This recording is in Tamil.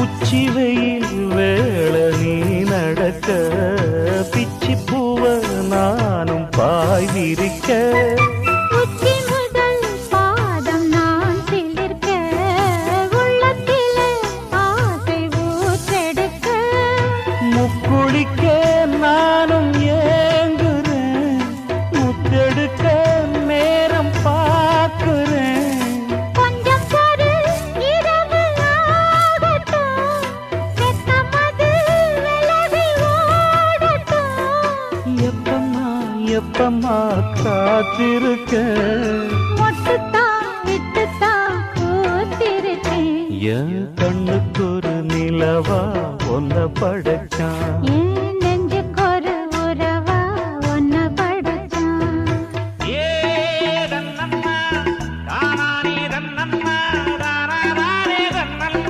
உச்சி வெயில் வேள நீ நடக்க பிச்சி பூவ நானும் பாய் விரிக்க உச்சி முதல் பாதம் நான் சிலிர்க்க உள்ளத்திலே ஆசை ஊற்றெடுக்க முக்குளிக்க நானும் ஏங்குறேன் முத்தெடுக்க நேரம் பார்க்கிறேன் கொஞ்சம் பொறு இரவு ஆகட்டும் வெக்கமது விலகி ஓடட்டும் எப்பம்மா எப்பம்மா காத்திருக்க மொட்டுத்தான் விட்டுத்தான் பூத்திருக்கேன் என் கண்ணுக்கு ஒரு நிலவா ஒன்ன படைச்சான் ஏன்